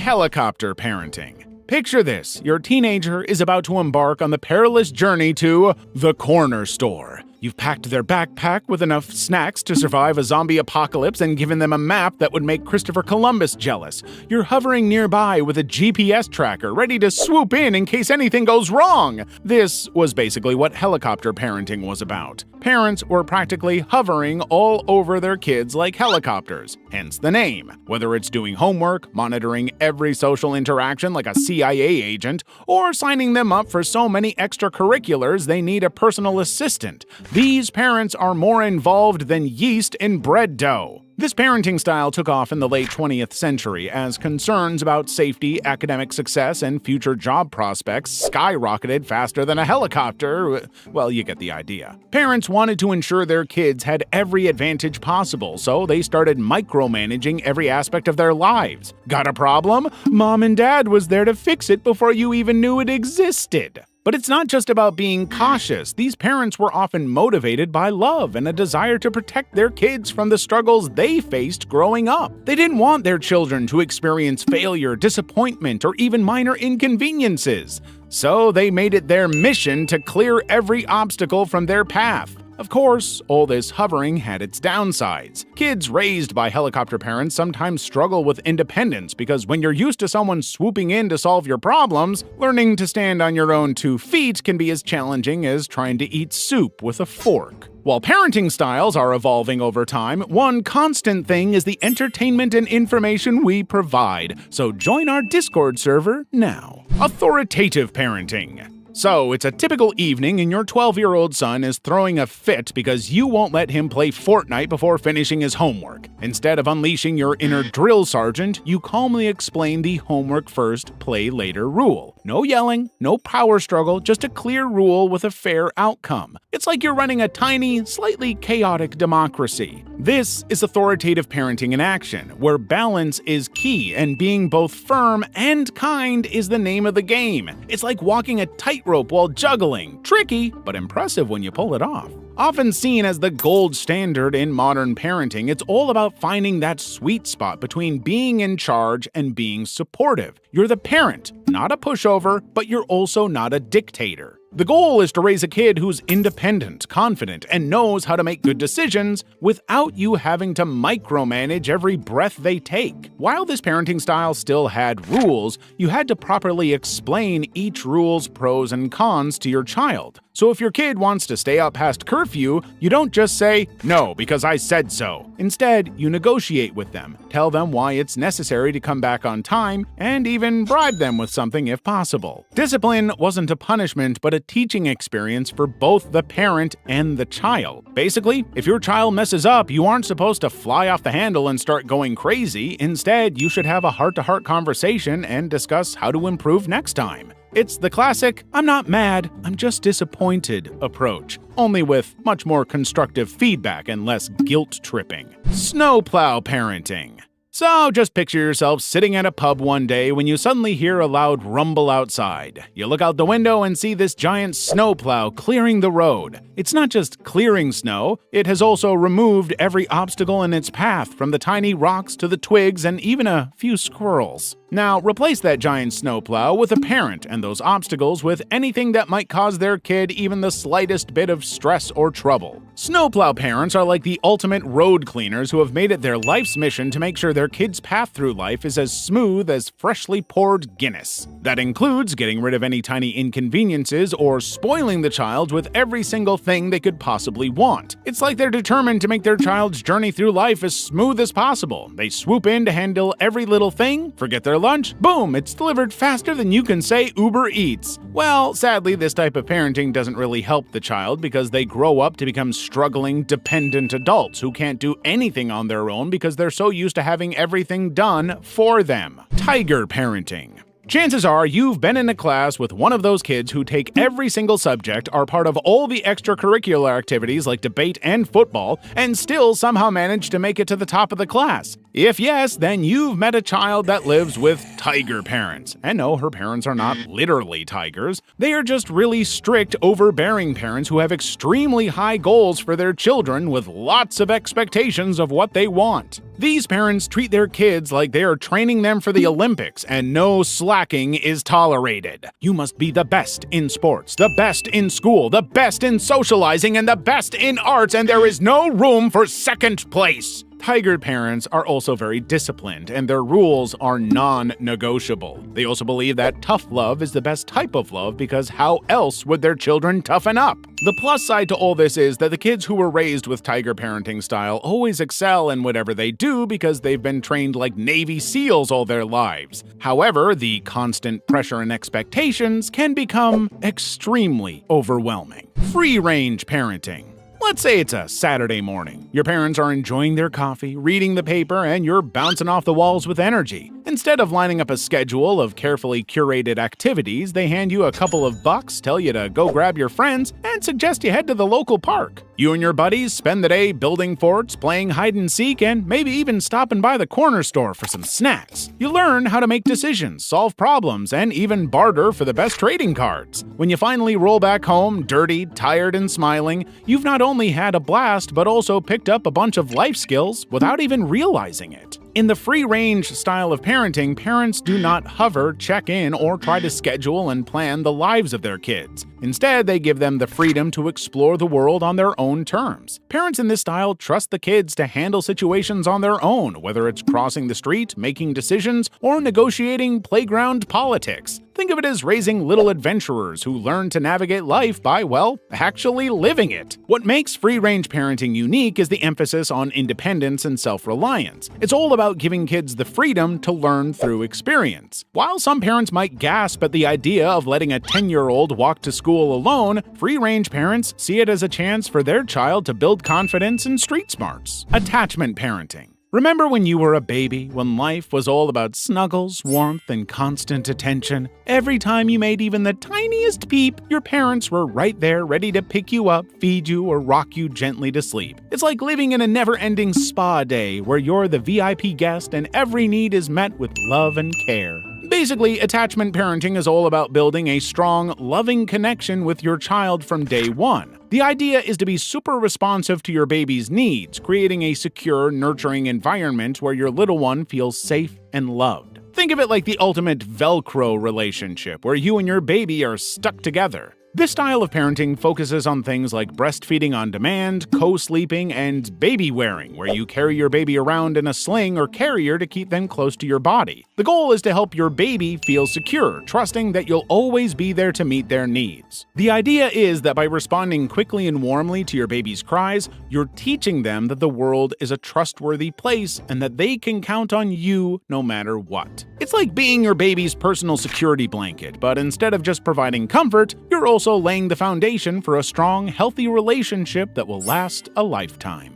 Helicopter parenting. Picture this, your teenager is about to embark on the perilous journey to the corner store. You've packed their backpack with enough snacks to survive a zombie apocalypse and given them a map that would make Christopher Columbus jealous. You're hovering nearby with a GPS tracker, ready to swoop in case anything goes wrong. This was basically what helicopter parenting was about. Parents were practically hovering all over their kids like helicopters, hence the name. Whether it's doing homework, monitoring every social interaction like a CIA agent, or signing them up for so many extracurriculars they need a personal assistant. These parents are more involved than yeast in bread dough. This parenting style took off in the late 20th century as concerns about safety, academic success, and future job prospects skyrocketed faster than a helicopter. Well, you get the idea. Parents wanted to ensure their kids had every advantage possible, so they started micromanaging every aspect of their lives. Got a problem? Mom and Dad was there to fix it before you even knew it existed. But it's not just about being cautious. These parents were often motivated by love and a desire to protect their kids from the struggles they faced growing up. They didn't want their children to experience failure, disappointment, or even minor inconveniences. So they made it their mission to clear every obstacle from their path. Of course, all this hovering had its downsides. Kids raised by helicopter parents sometimes struggle with independence because when you're used to someone swooping in to solve your problems, learning to stand on your own 2 feet can be as challenging as trying to eat soup with a fork. While parenting styles are evolving over time, one constant thing is the entertainment and information we provide. So join our Discord server now. Authoritative parenting. So, it's a typical evening and your 12-year-old son is throwing a fit because you won't let him play Fortnite before finishing his homework. Instead of unleashing your inner drill sergeant, you calmly explain the homework first, play later rule. No yelling, no power struggle, just a clear rule with a fair outcome. It's like you're running a tiny, slightly chaotic democracy. This is authoritative parenting in action, where balance is key and being both firm and kind is the name of the game. It's like walking a tightrope while juggling. Tricky, but impressive when you pull it off. Often seen as the gold standard in modern parenting, it's all about finding that sweet spot between being in charge and being supportive. You're the parent, not a pushover, but you're also not a dictator. The goal is to raise a kid who's independent, confident, and knows how to make good decisions without you having to micromanage every breath they take. While this parenting style still had rules, you had to properly explain each rule's pros and cons to your child. So if your kid wants to stay up past curfew, you don't just say, "No, because I said so." Instead, you negotiate with them, tell them why it's necessary to come back on time, and even bribe them with something if possible. Discipline wasn't a punishment, but a teaching experience for both the parent and the child. Basically, if your child messes up, you aren't supposed to fly off the handle and start going crazy. Instead, you should have a heart-to-heart conversation and discuss how to improve next time. It's the classic, "I'm not mad, I'm just disappointed" approach, only with much more constructive feedback and less guilt-tripping. Snowplow parenting. So just picture yourself sitting at a pub one day when you suddenly hear a loud rumble outside. You look out the window and see this giant snowplow clearing the road. It's not just clearing snow, it has also removed every obstacle in its path, from the tiny rocks to the twigs and even a few squirrels. Now, replace that giant snowplow with a parent and those obstacles with anything that might cause their kid even the slightest bit of stress or trouble. Snowplow parents are like the ultimate road cleaners who have made it their life's mission to make sure their kid's path through life is as smooth as freshly poured Guinness. That includes getting rid of any tiny inconveniences or spoiling the child with every single thing they could possibly want. It's like they're determined to make their child's journey through life as smooth as possible. They swoop in to handle every little thing, forget their lunch, boom, it's delivered faster than you can say Uber Eats. Well, sadly, this type of parenting doesn't really help the child because they grow up to become struggling, dependent adults who can't do anything on their own because they're so used to having everything done for them. Tiger parenting. Chances are you've been in a class with one of those kids who take every single subject, are part of all the extracurricular activities like debate and football, and still somehow manage to make it to the top of the class. If yes, then you've met a child that lives with tiger parents. And no, her parents are not literally tigers. They are just really strict, overbearing parents who have extremely high goals for their children with lots of expectations of what they want. These parents treat their kids like they are training them for the Olympics, and no slacking is tolerated. You must be the best in sports, the best in school, the best in socializing, and the best in arts, and there is no room for second place. Tiger parents are also very disciplined, and their rules are non-negotiable. They also believe that tough love is the best type of love because how else would their children toughen up? The plus side to all this is that the kids who were raised with tiger parenting style always excel in whatever they do because they've been trained like Navy SEALs all their lives. However, the constant pressure and expectations can become extremely overwhelming. Free-range parenting. Let's say it's a Saturday morning. Your parents are enjoying their coffee, reading the paper, and you're bouncing off the walls with energy. Instead of lining up a schedule of carefully curated activities, they hand you a couple of bucks, tell you to go grab your friends, and suggest you head to the local park. You and your buddies spend the day building forts, playing hide and seek, and maybe even stopping by the corner store for some snacks. You learn how to make decisions, solve problems, and even barter for the best trading cards. When you finally roll back home, dirty, tired, and smiling, you've not only had a blast, but also picked up a bunch of life skills without even realizing it. In the free-range style of parenting, parents do not hover, check in, or try to schedule and plan the lives of their kids. Instead, they give them the freedom to explore the world on their own terms. Parents in this style trust the kids to handle situations on their own, whether it's crossing the street, making decisions, or negotiating playground politics. Think of it as raising little adventurers who learn to navigate life by, well, actually living it. What makes free-range parenting unique is the emphasis on independence and self-reliance. It's all about giving kids the freedom to learn through experience. While some parents might gasp at the idea of letting a 10-year-old walk to school alone, free-range parents see it as a chance for their child to build confidence and street smarts. Attachment parenting. Remember when you were a baby, when life was all about snuggles, warmth, and constant attention? Every time you made even the tiniest peep, your parents were right there ready to pick you up, feed you, or rock you gently to sleep. It's like living in a never-ending spa day where you're the VIP guest and every need is met with love and care. Basically, attachment parenting is all about building a strong, loving connection with your child from day one. The idea is to be super responsive to your baby's needs, creating a secure, nurturing environment where your little one feels safe and loved. Think of it like the ultimate Velcro relationship, where you and your baby are stuck together. This style of parenting focuses on things like breastfeeding on demand, co-sleeping, and baby wearing, where you carry your baby around in a sling or carrier to keep them close to your body. The goal is to help your baby feel secure, trusting that you'll always be there to meet their needs. The idea is that by responding quickly and warmly to your baby's cries, you're teaching them that the world is a trustworthy place and that they can count on you no matter what. It's like being your baby's personal security blanket, but instead of just providing comfort, you're also laying the foundation for a strong, healthy relationship that will last a lifetime.